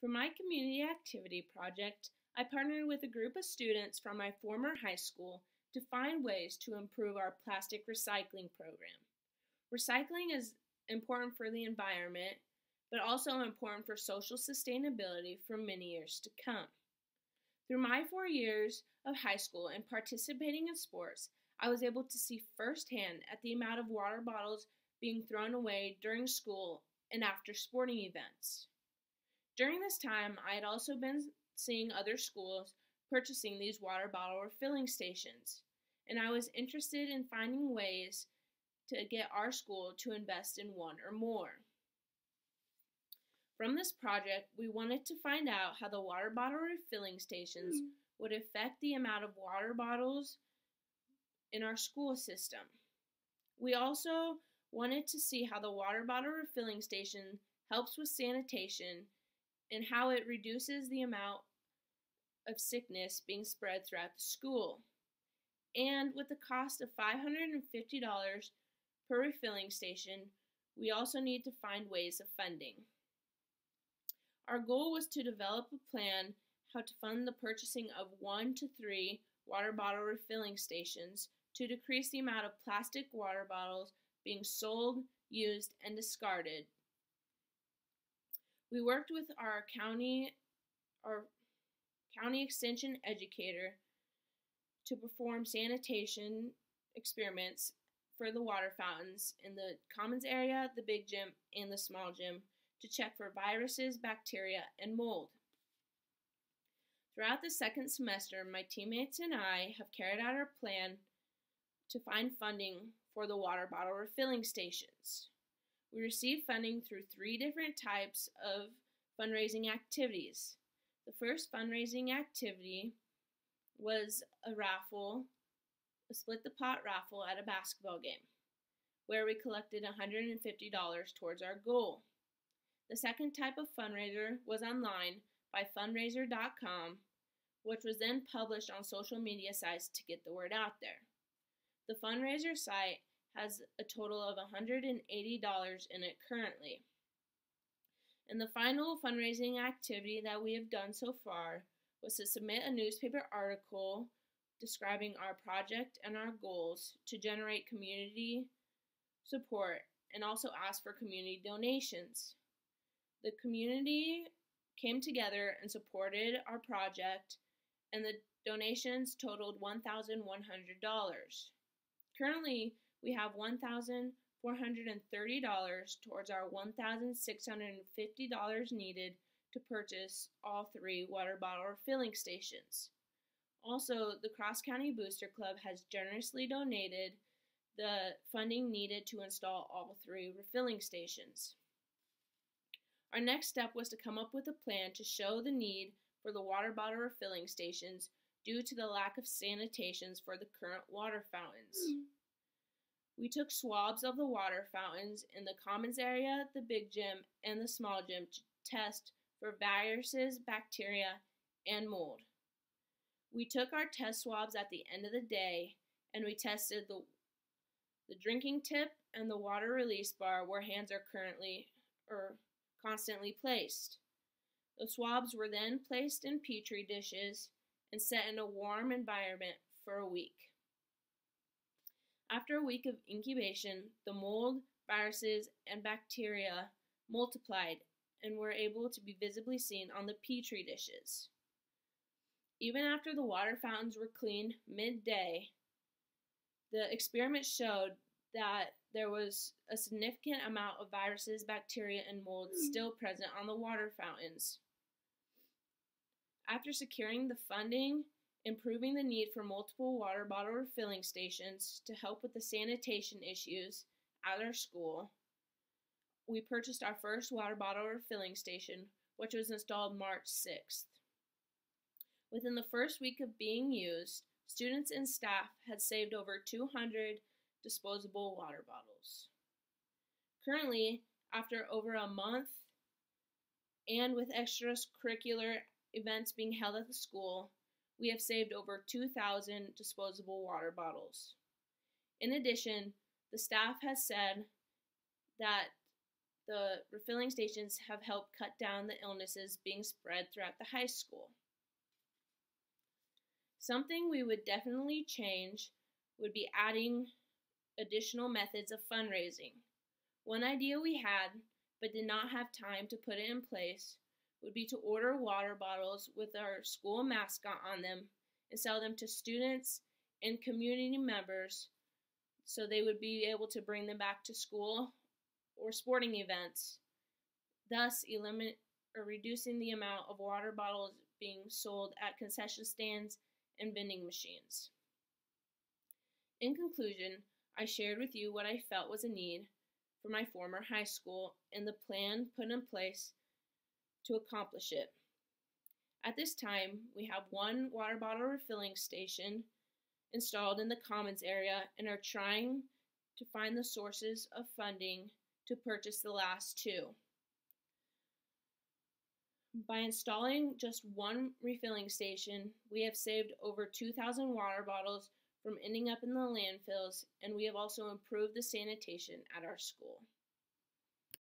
For my community activity project, I partnered with a group of students from my former high school to find ways to improve our plastic recycling program. Recycling is important for the environment, but also important for social sustainability for many years to come. Through my 4 years of high school and participating in sports, I was able to see firsthand at the amount of water bottles being thrown away during school and after sporting events. During this time, I had also been seeing other schools purchasing these water bottle refilling stations, and I was interested in finding ways to get our school to invest in one or more. From this project, we wanted to find out how the water bottle refilling stations would affect the amount of water bottles in our school system. We also wanted to see how the water bottle refilling station helps with sanitation and how it reduces the amount of sickness being spread throughout the school. And with the cost of $550 per refilling station, we also need to find ways of funding. Our goal was to develop a plan how to fund the purchasing of 1 to 3 water bottle refilling stations to decrease the amount of plastic water bottles being sold, used, and discarded. We worked with our county extension educator to perform sanitation experiments for the water fountains in the commons area, the big gym, and the small gym to check for viruses, bacteria, and mold. Throughout the second semester, my teammates and I have carried out our plan to find funding for the water bottle refilling stations. We received funding through 3 different types of fundraising activities. The first fundraising activity was a split the pot raffle at a basketball game, where we collected $150 towards our goal. The second type of fundraiser was online by fundraiser.com, which was then published on social media sites to get the word out there. The fundraiser site has a total of $180 in it currently. And the final fundraising activity that we have done so far was to submit a newspaper article describing our project and our goals to generate community support and also ask for community donations. The community came together and supported our project, and the donations totaled $1,100. Currently, we have $1,430 towards our $1,650 needed to purchase all 3 water bottle refilling stations. Also, the Cross County Booster Club has generously donated the funding needed to install all 3 refilling stations. Our next step was to come up with a plan to show the need for the water bottle refilling stations due to the lack of sanitations for the current water fountains. We took swabs of the water fountains in the commons area, the big gym, and the small gym to test for viruses, bacteria, and mold. We took our test swabs at the end of the day, and we tested the drinking tip and the water release bar where hands are constantly placed. The swabs were then placed in petri dishes and set in a warm environment for a week. After a week of incubation, the mold, viruses, and bacteria multiplied and were able to be visibly seen on the petri dishes. Even after the water fountains were cleaned midday, the experiment showed that there was a significant amount of viruses, bacteria, and mold still present on the water fountains. After securing the funding, improving the need for multiple water bottle refilling stations to help with the sanitation issues at our school, we purchased our first water bottle refilling station, which was installed March 6th. Within the first week of being used, students and staff had saved over 200 disposable water bottles. Currently, after over a month and with extracurricular events being held at the school, we have saved over 2,000 disposable water bottles. In addition, the staff has said that the refilling stations have helped cut down the illnesses being spread throughout the high school. Something we would definitely change would be adding additional methods of fundraising. One idea we had, but did not have time to put it in place, would be to order water bottles with our school mascot on them and sell them to students and community members so they would be able to bring them back to school or sporting events, thus reducing the amount of water bottles being sold at concession stands and vending machines. In conclusion, I shared with you what I felt was a need for my former high school and the plan put in place to accomplish it. At this time, we have one water bottle refilling station installed in the commons area and are trying to find the sources of funding to purchase the last two. By installing just one refilling station, we have saved over 2,000 water bottles from ending up in the landfills, and we have also improved the sanitation at our school.